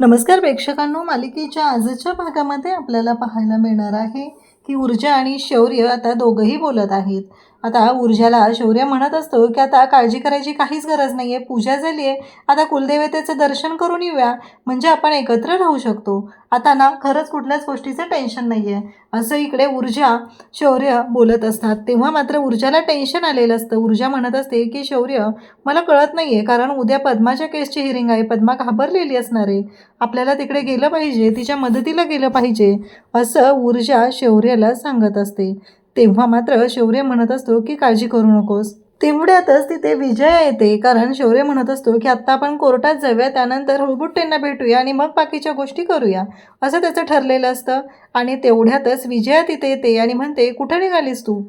नमस्कार प्रेक्षकांनो, मालिकेच्या आजच्या भागामध्ये आपल्याला पाहायला मिळणार आहे की ऊर्जा आणि शौर्य आता दोघंही बोलत आहेत. आता ऊर्जाला शौर्य म्हणत असतो की आता काळजी करायची काहीच गरज नाही आहे, पूजा झाली आहे, आता कुलदेवतेचं दर्शन करून येऊया म्हणजे आपण एकत्र राहू शकतो. आता ना खरंच कुठल्याच गोष्टीचं टेन्शन नाही आहे असं इकडे ऊर्जा शौर्य बोलत असतात. तेव्हा मात्र ऊर्जाला टेन्शन आलेलं असतं. ऊर्जा म्हणत असते की शौर्य, मला कळत नाही आहे, कारण उद्या पद्माच्या केसची हिअरिंग आहे, पद्मा घाबरलेली असणार आहे, आपल्याला तिकडे गेलं पाहिजे, तिच्या मदतीला गेलं पाहिजे असं ऊर्जा शौर्याला सांगत असते. तेव्हा मात्र शौर्य म्हणत असतो की काळजी करू नकोस. तेवढ्यातच तिथे विजया येते, कारण शौर्य म्हणत असतो की आत्ता आपण कोर्टात जाऊया, त्यानंतर हुळबुट्टेंना भेटूया आणि मग बाकीच्या गोष्टी करूया असं त्याचं ठरलेलं असतं. आणि तेवढ्यातच विजया तिथे येते आणि म्हणते, कुठं निघालीस तू?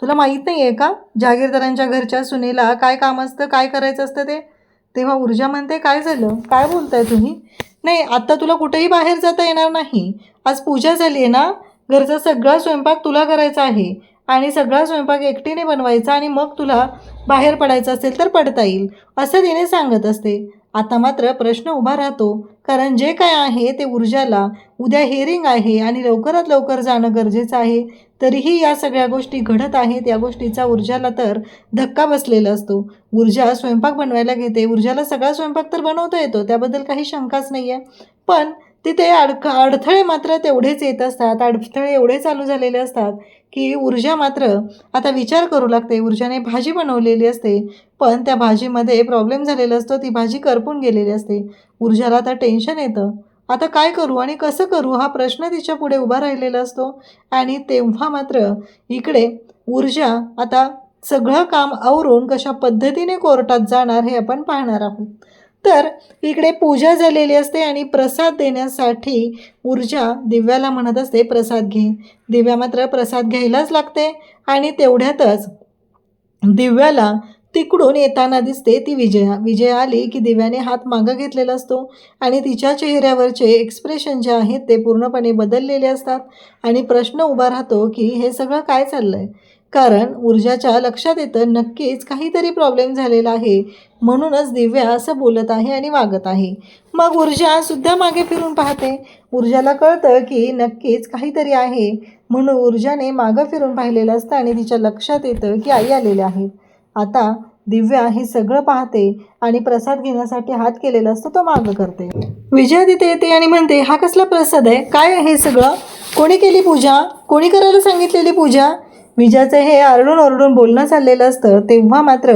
तुला माहीत नाही आहे का जहागीरदारांच्या घरच्या सुनेला काय काम असतं, काय करायचं असतं ते? तेव्हा ऊर्जा म्हणते, काय झालं, काय बोलताय तुम्ही? नाही, आत्ता तुला कुठेही बाहेर जाता येणार नाही. आज पूजा झाली आहे ना, घरचा सगळा स्वयंपाक तुला करायचा आहे आणि सगळा स्वयंपाक एकटीने बनवायचा आणि मग तुला बाहेर पडायचं असेल तर पडता येईल असं तिने सांगत असते. आता मात्र प्रश्न उभा राहतो, कारण जे काय आहे ते ऊर्जाला उद्या हिअरिंग आहे आणि लवकरात लवकर जाणं गरजेचं आहे. तरीही या सगळ्या गोष्टी घडत आहेत. या गोष्टीचा ऊर्जाला तर धक्का बसलेला असतो. ऊर्जा स्वयंपाक बनवायला घेते. ऊर्जाला सगळा स्वयंपाक तर बनवता येतो, त्याबद्दल काही शंकाच नाही आहे. पण तिथे अडथळे मात्र तेवढेच येत असतात. अडथळे एवढे चालू झालेले असतात की ऊर्जा मात्र आता विचार करू लागते. ऊर्जाने भाजी बनवलेली असते, पण त्या भाजीमध्ये प्रॉब्लेम झालेला असतो, ती भाजी करपून गेलेली असते. ऊर्जाला आता टेन्शन येतं. आता काय करू आणि कसं करू हा प्रश्न तिच्या पुढे उभा राहिलेला असतो. आणि तेव्हा मात्र इकडे ऊर्जा आता सगळं काम आवरून कशा पद्धतीने कोर्टात जाणार हे आपण पाहणार आहोत. तर इकडे पूजा झालेली असते आणि प्रसाद देण्यासाठी ऊर्जा दिव्याला म्हणत असते, प्रसाद घे. दिव्या मात्र प्रसाद घ्यायलाच लागते. आणि तेवढ्यातच दिव्याला तिकडून येताना दिसते ती विजया आली की दिव्याने हात मागं घेतलेला असतो आणि तिच्या चेहऱ्यावरचे एक्सप्रेशन जे आहेत ते पूर्णपणे बदललेले असतात. आणि प्रश्न उभा राहतो की हे सगळं काय चाललं आहे, कारण ऊर्जाच्या लक्षात येतं नक्कीच काहीतरी प्रॉब्लेम झालेला आहे, म्हणूनच दिव्या असं बोलत आहे आणि वागत आहे. मग ऊर्जासुद्धा मागे फिरून पाहते. ऊर्जाला कळतं की नक्कीच काहीतरी आहे, म्हणून ऊर्जाने मागं फिरून पाहिलेलं असतं आणि तिच्या लक्षात येतं की आई आलेल्या आहेत. आता दिव्या हे सगळं पाहते आणि प्रसाद घेण्यासाठी हात केलेला असतो तो मागं करते. विजया तिथे येते आणि म्हणते, हा कसला प्रसाद आहे, काय आहे सगळं, कोणी केली पूजा, कोणी करायला सांगितलेली पूजा? विजयाचं हे आरडून ओरडून बोलणं चाललेलं असतं. तेव्हा मात्र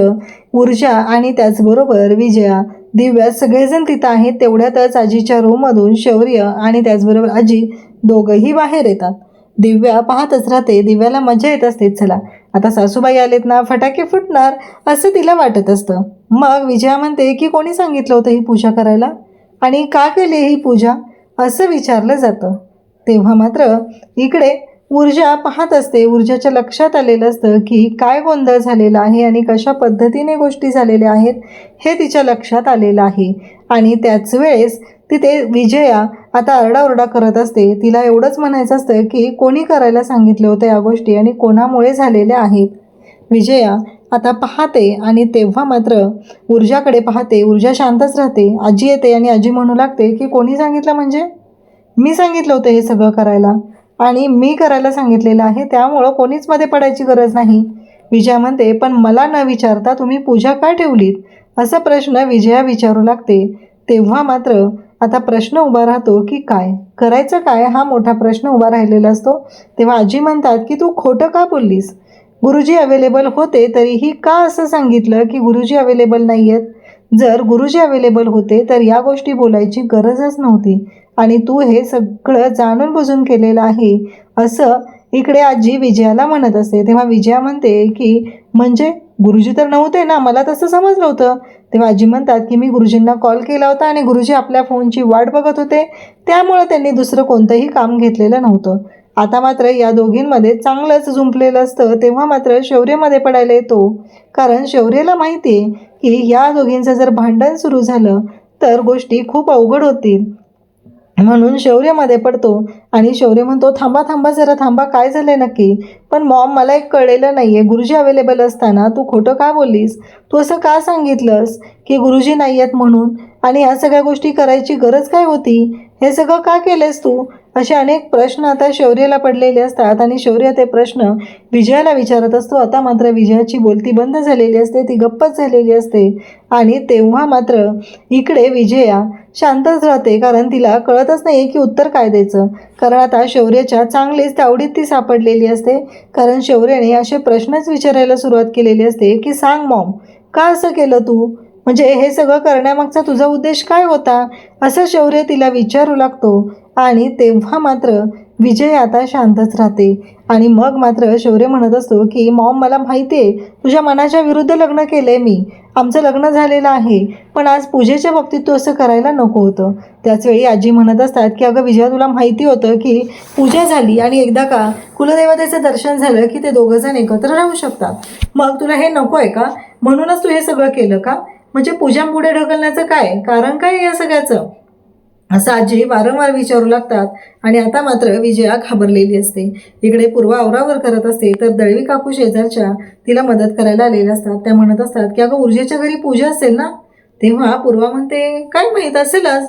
ऊर्जा आणि त्याचबरोबर विजया, दिव्या सगळेजण तिथं आहेत. तेवढ्यातच आजीच्या रूममधून शौर्य आणि त्याचबरोबर आजी दोघंही बाहेर येतात. दिव्या पाहतच राहते. दिव्याला मजा येत असते, चला आता सासूबाई आलेत ना, फटाके फुटणार असं तिला वाटत असतं. मग विजया म्हणते की कोणी सांगितलं होतं ही पूजा करायला आणि का केली ही पूजा असं विचारलं जातं. तेव्हा मात्र इकडे ऊर्जा पाहत असते. ऊर्जाच्या लक्षात आलेलं असतं की काय गोंधळ झालेला आहे आणि कशा पद्धतीने गोष्टी झालेल्या आहेत हे तिच्या लक्षात आलेलं आहे. आणि त्याच वेळेस तिथे विजया आता आरडाओरडा करत असते. तिला एवढंच म्हणायचं असतं की कोणी करायला सांगितलं होतं या गोष्टी आणि कोणामुळे झालेल्या आहेत. विजया आता पाहते आणि तेव्हा मात्र ऊर्जाकडे पाहते. ऊर्जा शांतच राहते. आजी येते आणि आजी म्हणू लागते की कोणी सांगितलं म्हणजे? मी सांगितलं होतं हे सगळं करायला आणि मी करायला सांगितलेलं आहे, त्यामुळं कोणीच मध्ये पडायची गरज नाही. विजया म्हणते, पण मला न विचारता तुम्ही पूजा का ठेवलीत असा प्रश्न विजया विचारू लागते. तेव्हा मात्र आता प्रश्न उभा राहतो की काय करायचं, काय हा मोठा प्रश्न उभा राहिलेला असतो. तेव्हा आजी म्हणतात की तू खोटं का बोललीस, गुरुजी अवेलेबल होते तरीही का असं सांगितलं की गुरुजी अवेलेबल नाही आहेत? जर गुरुजी अवेलेबल होते तर या गोष्टी बोलायची गरजच नव्हती आणि तू हे सगळं जाणून बुजून केलेलं आहे असं इकडे आजी विजयाला म्हणत असते. तेव्हा विजया म्हणते की म्हणजे गुरुजी तर नव्हते ना, मला तसं समजलं होतं. तेव्हा आजी म्हणतात की मी गुरुजींना कॉल केला होता आणि गुरुजी आपल्या फोनची वाट बघत होते, त्यामुळं त्यांनी दुसरं कोणतंही काम घेतलेलं नव्हतं. आता मात्र या दोघींमध्ये चांगलंच जुंपलेलं असतं. तेव्हा मात्र शौर्यमध्ये पडायला येतो, कारण शौर्याला माहिती आहे की या दोघींचं जर भांडण सुरू झालं तर गोष्टी खूप अवघड होतील. म्हणून शौर्यमध्ये पडतो आणि शौर्य म्हणतो, थांबा थांबा जरा थांबा, काय झालं आहे नक्की? पण मॉम मला एक कळलेलं नाही आहे, गुरुजी अवेलेबल असताना तू खोटं का बोललीस? तू असं का सांगितलंस की गुरुजी नाही आहेत म्हणून? आणि या सगळ्या गोष्टी करायची गरज काय होती? हे सगळं का केलंस तू? असे अनेक प्रश्न आता शौर्यला पडलेले असतात आणि शौर्य ते प्रश्न विजयाला विचारत असतो. आता मात्र विजयाची बोलती बंद झालेली असते, ती गप्पच झालेली असते. आणि तेव्हा मात्र इकडे विजया शांतच राहते, कारण तिला कळतच नाही की उत्तर काय द्यायचं. कारण आता शौर्याच्या चांगलीच तावडीत ती सापडलेली असते. कारण शौर्याने असे प्रश्नच विचारायला सुरुवात केलेली असते की सांग मॉम, का असं केलं तू? म्हणजे हे सगळं करण्यामागचा तुझा उद्देश काय होता? असं शौर्य तिला विचारू लागतो. आणि तेव्हा मात्र विजय आता शांतच राहते. आणि मग मात्र शौर्य म्हणत असतो की मॉम, मला माहिती आहे तुझ्या मनाच्या विरुद्ध लग्न केलं आहे मी, आमचं लग्न झालेलं आहे, पण आज पूजेच्या बाबतीत तू असं करायला नको होतं. त्याचवेळी आजी म्हणत असतात की अगं विजया, तुला माहिती होतं की पूजा झाली आणि एकदा का कुलदेवतेचं दर्शन झालं की ते दोघंजण एकत्र राहू शकतात. मग तुला हे नको आहे का? म्हणूनच तू हे सगळं केलं का? म्हणजे पूजा पुढे ढकलण्याचं काय कारण काय या सगळ्याचं? असं आजी वारंवार विचारू लागतात. आणि आता मात्र विजया घाबरलेली असते. इकडे पूर्वा आवरावर करत असते तर दळवी काकू शेजारच्या तिला मदत करायला आलेल्या असतात. त्या म्हणत असतात की अगं ऊर्जेच्या घरी पूजा असेल ना? तेव्हा पूर्वा म्हणते काय माहीत असेलच.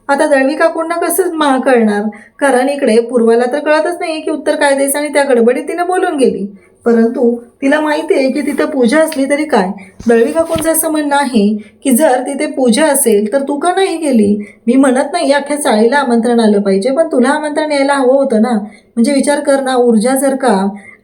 आता दळवी काकूंना कसं कळणार? कारण इकडे पूर्वाला तर कळतच नाही की उत्तर काय द्यायचं आणि त्या गडबडीत तिने बोलून गेली. परंतु तिला माहिती आहे की तिथं पूजा असली तरी काय. दळवी काकूंचं असं म्हणणं आहे की जर तिथे पूजा असेल तर तू का नाही गेली? मी म्हणत नाही अख्ख्या चाळीला आमंत्रण आलं पाहिजे, पण तुला आमंत्रण यायला हवं होतं ना. म्हणजे विचार कर ना, ऊर्जा जर का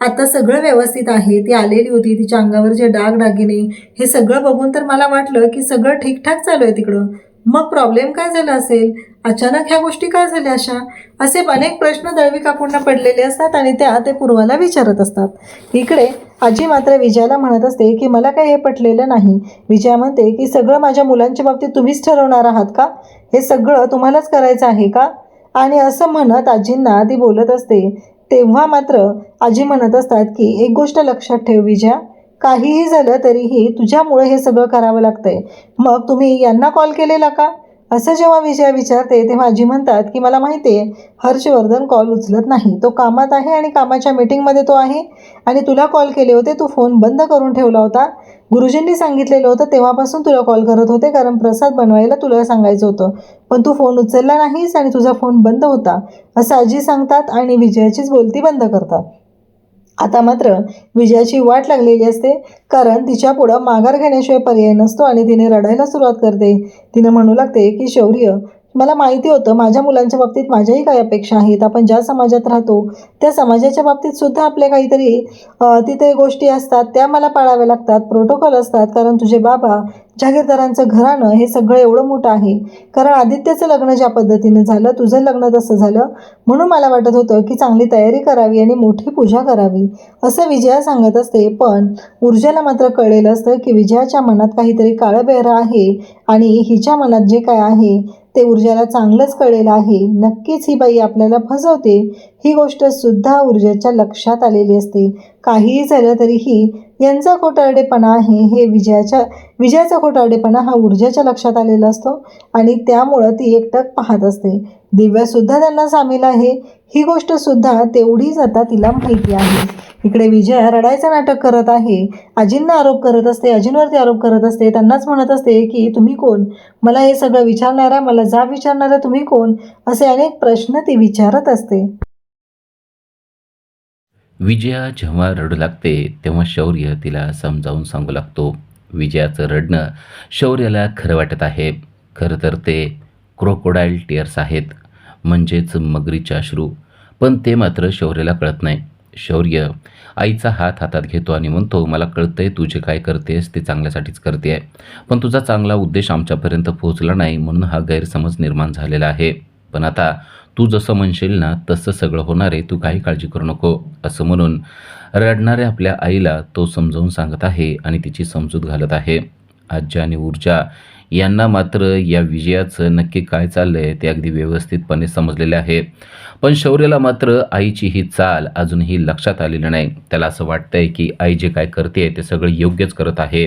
आता सगळं व्यवस्थित आहे, ती आलेली होती, तिच्या अंगावर जे डागडागिने हे सगळं बघून तर मला वाटलं की सगळं ठीकठाक चालू आहे तिकडं. मग प्रॉब्लेम काय झाला असेल? अचानक ह्या गोष्टी काय झाल्या अशा? असे अनेक प्रश्न दळवी काकूंना पडलेले असतात आणि त्या ते पूर्वाला विचारत असतात. इकडे आजी मात्र विजयाला म्हणत असते की मला काही हे पटलेलं नाही. विजया म्हणते की सगळं माझ्या मुलांच्या बाबतीत तुम्हीच ठरवणार आहात का? हे सगळं तुम्हालाच करायचं आहे का? आणि असं म्हणत आजींना ती बोलत असते. तेव्हा मात्र आजी म्हणत असतात की एक गोष्ट लक्षात ठेव विजया, काहीही झालं तरीही तुझ्यामुळे हे सगळं करावं लागतंय. मग तुम्ही यांना कॉल केलेला का? असं जेव्हा विजया विचारते तेव्हा आजी म्हणतात की मला माहिती आहे हर्षवर्धन कॉल उचलत नाही, तो कामात आहे आणि कामाच्या मीटिंगमध्ये तो आहे. आणि तुला कॉल केले होते, तू फोन बंद करून ठेवला होता. गुरुजींनी सांगितलेलं होतं तेव्हापासून तुला कॉल करत होते, कारण प्रसाद बनवायला तुला सांगायचं होतं, पण तू फोन उचलला नाहीस आणि तुझा फोन बंद होता, असं आजी सांगतात आणि विजयाचीच बोलती बंद करतात. आता मात्र विजयाची वाट लागलेली असते, कारण तिच्या पुढं माघार घेण्याशिवाय पर्याय नसतो आणि तिने रडायला सुरुवात करते. तिने म्हणू लागते की शौर्य, मला माहिती होतं माझ्या मुलांच्या बाबतीत माझ्याही काही अपेक्षा आहेत. आपण ज्या समाजात राहतो त्या समाजाच्या बाबतीत सुद्धा आपल्या काहीतरी तिथे गोष्टी असतात, त्या मला पाळाव्या लागतात, प्रोटोकॉल असतात. कारण तुझे बाबा जागीरदारांचं घराणं हे सगळं एवढं मोठं आहे. कारण आदित्यचं लग्न ज्या पद्धतीने झालं, तुझं लग्न तसं झालं, म्हणून मला वाटत होतं की चांगली तयारी करावी आणि मोठी पूजा करावी, असं विजया सांगत असते. पण ऊर्जेला मात्र कळलेलं असतं की विजयाच्या मनात काहीतरी काळबेरं आहे आणि हिच्या मनात जे काय आहे ते ऊर्जेला चांगलंच कळलेलं आहे. नक्कीच ही बाई आपल्याला फसवते, ही गोष्ट सुद्धा ऊर्जेच्या लक्षात आलेली असते. काहीही झालं तरीही यांचा खोटारडेपणा आहे, हे विजयाचा खोटारडेपणा हा ऊर्जेच्या लक्षात आलेला असतो आणि त्यामुळं ती एकटक पाहत असते. दिव्यासुद्धा त्यांना सामील आहे, ही गोष्ट सुद्धा तेवढीच आता तिला माहिती आहे. इकडे विजया रडायचं नाटक करत आहे, आजींना आरोप करत असते, आजींवरती आरोप करत असते, त्यांनाच म्हणत असते की तुम्ही कोण? मला हे सगळं विचारणारा, मला जाब विचारणारा तुम्ही कोण? असे अनेक प्रश्न ती विचारत असते. विजया जेव्हा रडू लागते तेव्हा शौर्य तिला समजावून सांगू लागतो. विजयाचं रडणं शौर्याला खरं वाटत आहे. खरं तर ते क्रोकोडाईल टिअर्स आहेत, म्हणजेच मगरीचे अश्रू. पण ते मात्र शौर्याला कळत नाही. शौर्य आईचा हात हातात घेतो आणि म्हणतो, मला कळतंय तू जे काय करतेस ते चांगल्यासाठीच करते आहे, पण तुझा चांगला उद्देश आमच्यापर्यंत पोहोचला नाही म्हणून हा गैरसमज निर्माण झालेला आहे. पण आता तू जसं म्हणशील ना तसं सगळं होणार आहे, तू काही काळजी करू नको, असं म्हणून रडणाऱ्या आपल्या आईला तो समजावून सांगत आहे आणि तिची समजूत घालत आहे. आजी आणि ऊर्जा यांना मात्र या विजयाचं नक्की काय चाललंय ते अगदी व्यवस्थितपणे समजलेले आहे. पण शौर्याला मात्र आईची ही चाल अजूनही लक्षात आलेली नाही. त्याला असं वाटतंय की आई जे काय करते ते सगळं योग्यच करत आहे.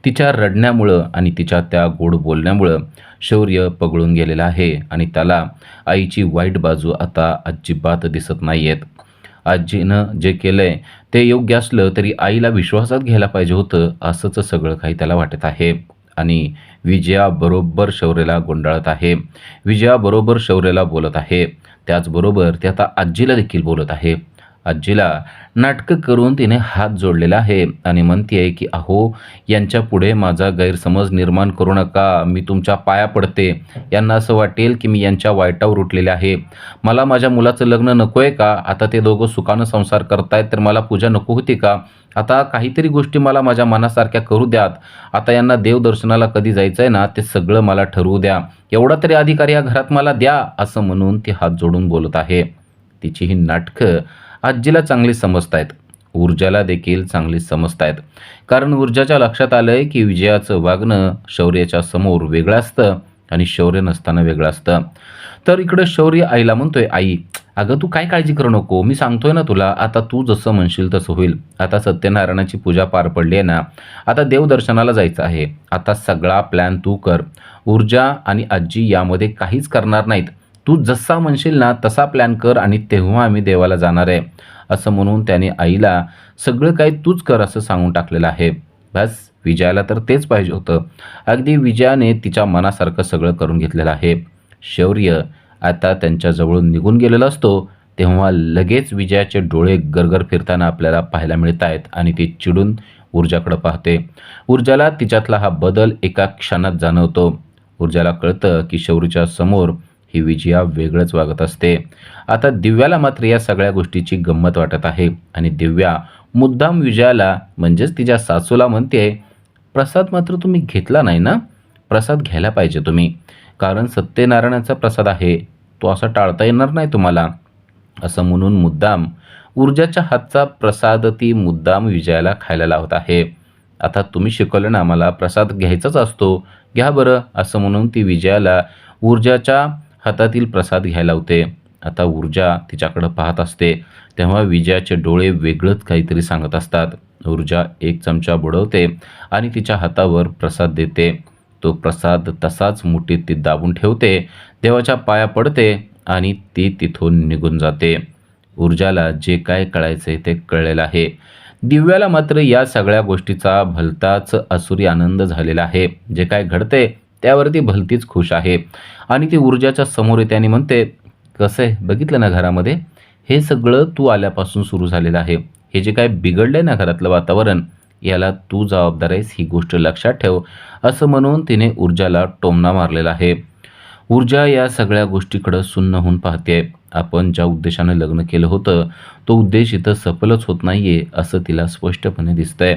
तिच्या रडण्यामुळं आणि तिच्या त्या गोड बोलण्यामुळं शौर्य पगळून गेलेला आहे आणि त्याला आईची वाईट बाजू आता अजिबात दिसत नाही आहेत. आजीनं जे केलंय ते योग्य असलं तरी आईला विश्वासात घ्यायला पाहिजे होतं, असंच सगळं काही त्याला वाटत आहे. आणि विजया बरोबर शौर्याला गुंडाळत आहे. विजया बरोबर शौर्याला बोलत आहे. त्याचबरोबर ती आता आजीला देखील बोलत आहे. आजीला नाटकं करून तिने हात जोडलेला आहे आणि म्हणते की अहो, यांच्या पुढे माझा गैरसमज निर्माण करू नका. मी तुमच्या पाया पडते. यांना असं वाटेल की मी यांच्या वाईटावर उठलेले आहे. मला माझ्या मुलाचं लग्न नको आहे का? आता ते दोघं सुखानं संसार करतायत तर मला पूजा नको होती का? आता काहीतरी गोष्टी मला माझ्या मनासारख्या करू द्यात. आता यांना देवदर्शनाला कधी जायचं आहे ना, ते सगळं मला ठरवू द्या. एवढा तरी अधिकार या घरात मला द्या, असं म्हणून ती हात जोडून बोलत आहे. तिची ही नाटकं आजीला चांगली समजतायत. ऊर्जाला देखील चांगली समजतायत. कारण ऊर्जाच्या लक्षात आलं आहे की विजयाचं वागणं शौर्याच्या समोर वेगळं असतं आणि शौर्य नसताना वेगळं असतं. तर इकडं शौर्य आईला म्हणतोय, आई अगं तू काय काळजी करू नको, मी सांगतोय ना तुला, आता तू जसं म्हणशील तसं होईल. आता सत्यनारायणाची पूजा पार पडली आहे ना, आता देवदर्शनाला जायचं आहे. आता सगळा प्लॅन तू कर. ऊर्जा आणि आजी यामध्ये काहीच करणार नाहीत. तू जसा म्हणशील ना तसा प्लॅन कर आणि तेव्हा आम्ही देवाला जाणार आहे, असं म्हणून त्याने आईला सगळं काही तूच कर असं सांगून टाकलेलं आहे. बस विजयाला तर तेच पाहिजे होतं. अगदी विजयाने तिच्या मनासारखं सगळं करून घेतलेलं आहे. शौर्य आता त्यांच्याजवळून निघून गेलेला असतो तेव्हा लगेच विजयाचे डोळे गरगर फिरताना आपल्याला पाहायला मिळत आहेत आणि ती चिडून ऊर्जाकडे पाहते. ऊर्जाला तिच्यातला हा बदल एका क्षणात जाणवतो. ऊर्जाला कळतं की शौर्याच्या समोर ही विजया वेगळंच वागत असते. आता दिव्याला मात्र या सगळ्या गोष्टीची गंमत वाटत आहे आणि दिव्या मुद्दाम विजयाला म्हणजेच तिच्या सासूला म्हणते, प्रसाद मात्र तुम्ही घेतला नाही ना, प्रसाद घ्यायला पाहिजे तुम्ही, कारण सत्यनारायणाचा प्रसाद आहे, तो असा टाळता येणार नाही तुम्हाला, असं म्हणून मुद्दाम ऊर्जाच्या हातचा प्रसाद ती मुद्दाम विजयाला खायला लावत आहे. आता तुम्ही शिकवलं ना मला प्रसाद घ्यायचाच असतो, घ्या बरं, असं म्हणून ती विजयाला ऊर्जाच्या हातातील प्रसाद घ्यायला लावते. आता ऊर्जा तिच्याकडं पाहत असते तेव्हा विजयाचे डोळे वेगळंच काहीतरी सांगत असतात. ऊर्जा एक चमचा बुडवते आणि तिच्या हातावर प्रसाद देते. तो प्रसाद तसाच मुठीत ती दाबून ठेवते, देवाच्या पाया पडते आणि ती तिथून निघून जाते. ऊर्जाला जे काय कळायचे ते कळलेलं आहे. दिव्याला मात्र या सगळ्या गोष्टीचा भलताच आसुरी आनंद झालेला आहे. जे काय घडते त्यावरती भलतीच खुश आहे आणि ती ऊर्जाच्या समोर येते आणि म्हणते, कसं आहे बघितलं ना, घरामध्ये हे सगळं तू आल्यापासून सुरू झालेलं आहे. हे जे काय बिघडलंय ना घरातलं वातावरण, याला तू जबाबदार आहेस, ही गोष्ट लक्षात ठेव, असं म्हणून तिने ऊर्जाला टोमणा मारलेला आहे. ऊर्जा या सगळ्या गोष्टीकडं सुन्न होऊन पाहते. आपण ज्या उद्देशाने लग्न केलं होतं तो उद्देश इथं सफलच होत नाहीये असं तिला स्पष्टपणे दिसतंय.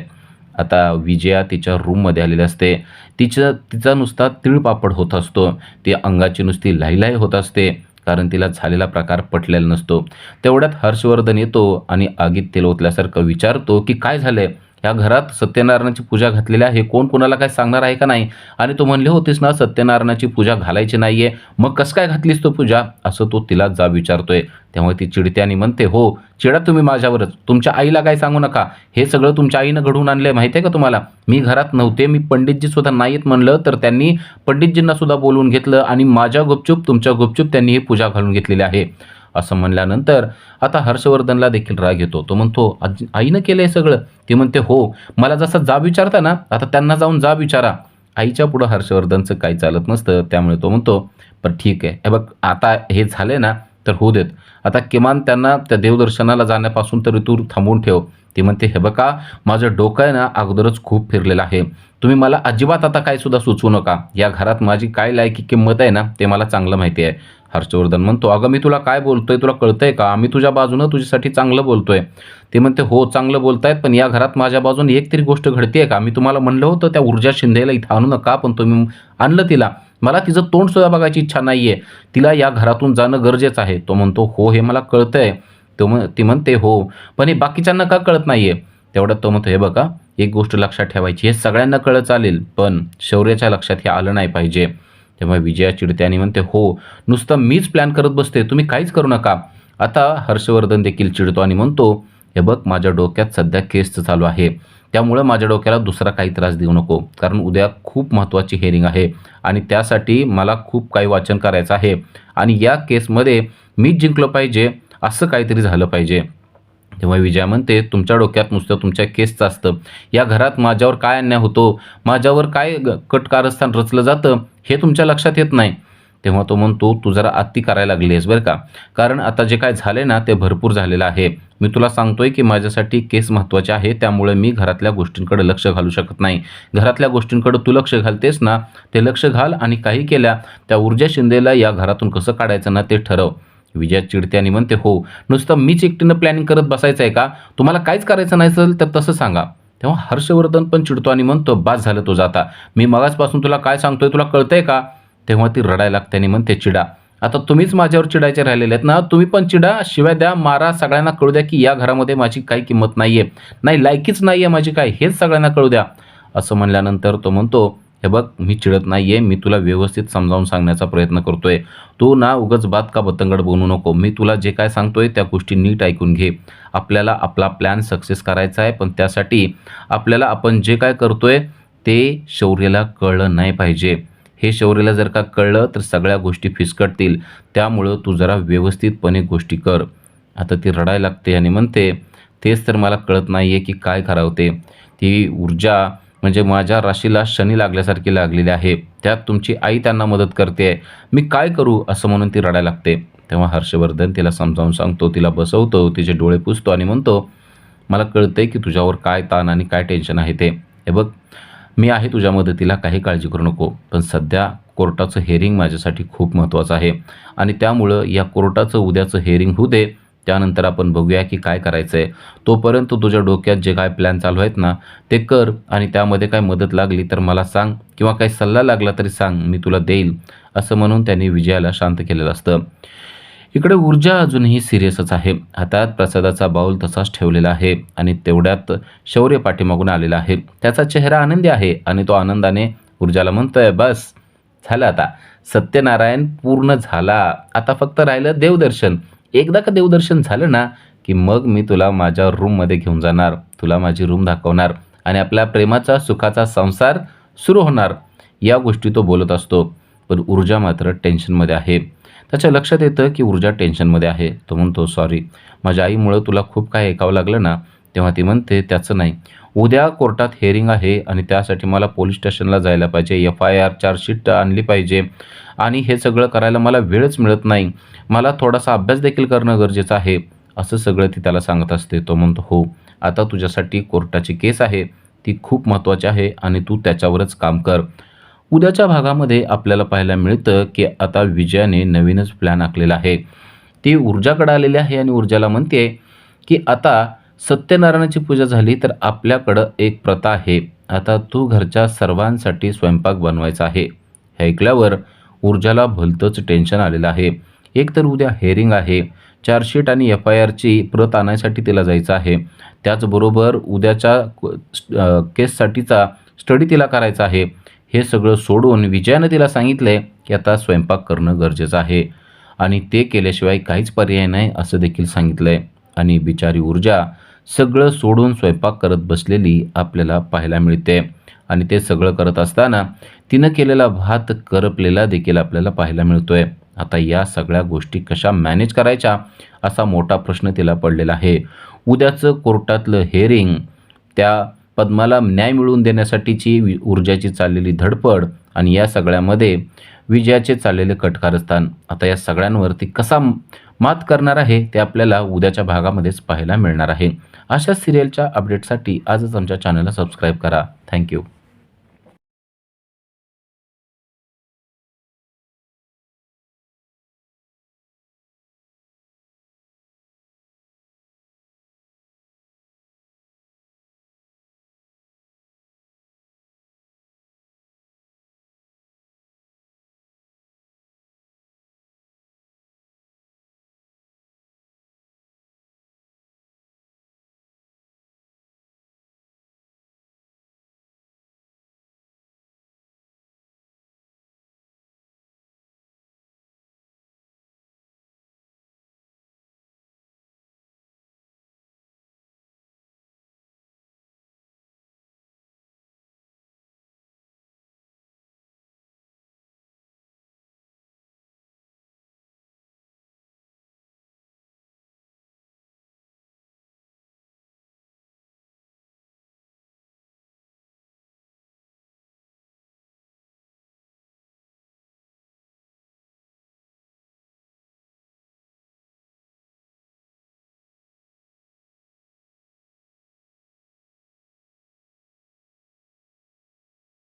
आता विजया तिच्या रूममध्ये आलेली असते. तिचा नुसता तिळपापड होत असतो. ती अंगाची नुसती लाहीलाही होत असते कारण तिला झालेला प्रकार पटलेला नसतो. तेवढ्यात हर्षवर्धन येतो आणि आगीत तेल ओतल्यासारखं विचारतो की काय झालंय, ह्या घरात सत्यनारायणाची पूजा घातलेली आहे, कोण कोणाला काय सांगणार आहे का नाही, आणि तू म्हणले होतीस ना सत्यनारायणाची पूजा घालायची नाहीये, मग कसं काय घातलीस तो पूजा, असं तो तिला जा विचारतोय. त्यामुळे ती चिडते आणि म्हणते, हो चिडा तुम्ही माझ्यावरच, तुमच्या आईला काय सांगू नका, हे सगळं तुमच्या आईनं घडवून आणलंय माहिती आहे का तुम्हाला. मी घरात नव्हते, मी पंडितजी सुद्धा नाहीत म्हणलं तर त्यांनी पंडितजींना सुद्धा बोलवून घेतलं आणि माझ्या गुपचूप तुमच्या गुपचूप त्यांनी ही पूजा घालून घेतलेली आहे, असं म्हणल्यानंतर आता हर्षवर्धनला देखील राग येतो. तो म्हणतो, आईनं केलं आहे सगळं. ती म्हणते, हो मला जसा जा विचारता ना आता त्यांना जाऊन जा विचारा. आईच्या पुढं हर्षवर्धनचं काही चालत नसतं. त्यामुळे तो म्हणतो, पण ठीक आहे, हे बघ आता हे झालंय ना तर होऊ देत, आता किमान त्यांना त्या देवदर्शनाला जाण्यापासून तरी तू थांबवून ठेव. ती म्हणते, हे बघा माझं डोकं आहे ना अगोदरच खूप फिरलेलं आहे, तुम्ही मला अजिबात आता काय सुद्धा सुचवू नका, या घरात माझी काय लायकी किंमत आहे ना ते मला चांगलं माहिती आहे. हर्षवर्धन म्हणतो, अगं मी तुला काय बोलतोय तुला कळतंय का, आम्ही तुझ्या बाजूनं तुझ्यासाठी चांगलं बोलतोय. ते म्हणते, हो चांगलं बोलतायत, पण या घरात माझ्या बाजूने एक तरी गोष्ट घडतेय का, मी तुम्हाला म्हणलं होतं त्या ऊर्जा शिंदेला इथं आणू नका, पण तुम्ही आणलं तिला, मला तिचं तोंड सुद्धा बघायची इच्छा नाहीये, तिला या घरातून जाणं गरजेचं आहे. तो म्हणतो, हो हे मला कळतंय. ती म्हणते, हो पण हे बाकीच्यांना का कळत नाहीये. तेवढ्यात तो म्हणतो, हे बघा एक गोष्ट लक्षात ठेवायची, हे सगळ्यांना कळत चालेल पण शौर्याच्या लक्षात हे आलं नाही पाहिजे. तेव्हा विजया चिडते आणि म्हणते, हो नुसतं मीच प्लॅन करत बसते, तुम्ही काहीच करू नका. आता हर्षवर्धन देखील चिडतो आणि म्हणतो, हे बघ माझ्या डोक्यात सध्या केस चालू आहे, त्यामुळं माझ्या डोक्याला दुसरा काही त्रास देऊ नको, कारण उद्या खूप महत्त्वाची हिअरिंग आहे आणि त्यासाठी मला खूप काही वाचन करायचं आहे आणि या केसमध्ये मीच जिंकलो पाहिजे, असं काहीतरी झालं पाहिजे. तेव्हा विजया म्हणते, तुमच्या डोक्यात नुसतं तुमच्या केसचं असतं. या घरात माझ्यावर काय अन्याय होतो, माझ्यावर काय कटकारस्थान रचलं जातं, हे तुमच्या लक्षात येत नाही. तेव्हा तो म्हणतो, तू जरा अति करायला लागली आहेस बरं का, कारण आता जे काय झाले ना ते भरपूर झालेलं आहे. मी तुला सांगतोय की माझ्यासाठी केस महत्त्वाचे आहे, त्यामुळे मी घरातल्या गोष्टींकडे लक्ष घालू शकत नाही. घरातल्या गोष्टींकडे तू लक्ष घालतेस ना, ते लक्ष घाल आणि काही केल्या त्या ऊर्जा शिंदेला या घरातून कसं काढायचं ना ते ठरव. विजया चिडते आणि म्हणते, हो, नुसतं मीच एकटीनं प्लॅनिंग करत बसायचं आहे का? तुम्हाला काहीच करायचं नसेल तर तसं सांगा. तेव्हा हर्षवर्धन पण चिडतो आणि म्हणतो, बास झालं तुझं आता, मी मगाचपासून तुला काय सांगतोय तुला कळतंय का? तेव्हा ती रडायला लागते आणि म्हणते, चिडा, आता तुम्हीच माझ्यावर चिडायचे राहिलेले आहेत ना, तुम्ही पण चिडा, शिवाय द्या, मारा, सगळ्यांना कळू द्या की या घरामध्ये माझी काही किंमत नाही आहे, नाही लायकीच नाही आहे माझी काय, हेच सगळ्यांना कळू द्या. असं म्हणल्यानंतर तो म्हणतो, हे बघ, मी चिडत नाही आहे, मी तुला व्यवस्थित समजावून सांगण्याचा प्रयत्न करतोय. तू ना उगाच बात का बतंगड बनू नको. मी तुला जे काय सांगतोय त्या गोष्टी नीट ऐकून घे. आपल्याला आपला प्लॅन सक्सेस करायचा आहे, पण त्यासाठी आपल्याला आपण जे काय करतोय ते शौर्यला कळलं नाही पाहिजे. हे शौर्यला जर का कळलं तर सगळ्या गोष्टी फिसकटतील. त्यामुळं तू जरा व्यवस्थितपणे गोष्टी कर. आता ती रडायला लागते आणि म्हणते, तेच तर मला कळत नाही आहे की काय करावं ते. ती ऊर्जा म्हणजे माझ्या राशीला शनी लागल्यासारखी लागलेली आहे. त्यात तुमची आई त्यांना मदत करते आहे. मी काय करू, असं म्हणून ती रडायला लागते. तेव्हा हर्षवर्धन तिला समजावून सांगतो, तिला बसवतो, तिचे डोळे पुसतो आणि म्हणतो, मला कळतंय की तुझ्यावर काय ताण आणि काय टेन्शन आहे ते. हे बघ, मी आहे तुझ्या मदतीला, काही काळजी करू नको. पण सध्या कोर्टाचं हेअरिंग माझ्यासाठी खूप महत्त्वाचं आहे आणि त्यामुळं या कोर्टाचं उद्याचं हेअरिंग होऊ दे. त्यानंतर आपण बघूया की काय करायचं आहे. तोपर्यंत तुझ्या डोक्यात जे काय प्लॅन चालू आहेत ना ते कर आणि त्यामध्ये काय मदत लागली तर मला सांग किंवा काही सल्ला लागला तरी सांग, मी तुला देईल. असं म्हणून त्यांनी विजयाला शांत केलेलं असतं. इकडे ऊर्जा अजूनही सिरियसच आहे. हातात प्रसादाचा बाऊल तसाच ठेवलेला आहे आणि तेवढ्यात शौर्य पाठीमागून आलेला आहे. त्याचा चेहरा आनंदी आहे आणि तो आनंदाने ऊर्जाला म्हणतोय, बस झालं आता, सत्यनारायण पूर्ण झाला, आता फक्त राहिलं देवदर्शन. एकदा का देवदर्शन झालं ना की मग मी तुला माझ्या रूममध्ये घेऊन जाणार, तुला माझी रूम दाखवणार आणि आपल्या प्रेमाचा सुखाचा संसार सुरू होणार. या गोष्टी तो बोलत असतो. पण ऊर्जा मात्र टेन्शनमध्ये आहे. त्याच्या लक्षात येतं की ऊर्जा टेन्शनमध्ये आहे. तो म्हणतो, सॉरी, माझ्या आईमुळं तुला खूप काय ऐकावं लागलं ना. तेव्हा ती म्हणते, त्याचं नाही, उद्या कोर्टात हेअरिंग आहे आणि त्यासाठी मला पोलीस स्टेशनला जायला पाहिजे, FIR चार्जशीट आणली पाहिजे आणि हे सगळं करायला मला वेळच मिळत नाही. मला थोडासा अभ्यास देखील करणं गरजेचं आहे. असं सगळं ती त्याला सांगत असते. तो म्हणतो, हो, आता तुझ्यासाठी कोर्टाची केस आहे, ती खूप महत्त्वाची आहे आणि तू त्याच्यावरच काम कर. उद्याच्या भागामध्ये आपल्याला पाहायला मिळतं की आता विजयाने नवीनच प्लॅन आखलेला आहे. ती ऊर्जाकडे आलेली आहे आणि ऊर्जाला म्हणते की आता सत्यनारायणाची पूजा झाली तर आपल्याकडं एक प्रथा आहे, आता तू घरच्या सर्वांसाठी स्वयंपाक बनवायचा आहे. हे ऐकल्यावर ऊर्जाला भलतंच टेन्शन आलेलं आहे. एक तर उद्या हेअरिंग आहे, चार्जशीट आणि FIRची प्रत आणायसाठी तिला जायचं आहे. त्याचबरोबर उद्याच्या केससाठीचा स्टडी तिला करायचा आहे. हे सगळं सोडून विजयानं तिला सांगितलं की आता स्वयंपाक करणं गरजेचं आहे आणि ते केल्याशिवाय काहीच पर्याय नाही असं देखील सांगितलं आहे. आणि बिचारी ऊर्जा सगळं सोडून स्वयंपाक करत बसलेली आपल्याला पाहायला मिळते आणि ते सगळं करत असताना तिनं केलेला भात करपलेला देखील आपल्याला पाहायला मिळतोय. आता या सगळ्या गोष्टी कशा मॅनेज करायच्या असा मोठा प्रश्न तिला पडलेला आहे. उद्याचं कोर्टातलं हेअरिंग, त्या पद्माला न्याय मिळवून देण्यासाठीची ऊर्जाची चाललेली धडपड आणि या सगळ्यामध्ये विजयाचे चाललेले कटकारस्थान, आता या सगळ्यांवरती कसा मात करणार आहे ते आपल्याला उद्याच्या भागामध्येच पाहायला मिळणार आहे. अशा सिरियलच्या अपडेटसाठी आजच आमच्या चॅनलला सबस्क्राईब करा. थँक्यू.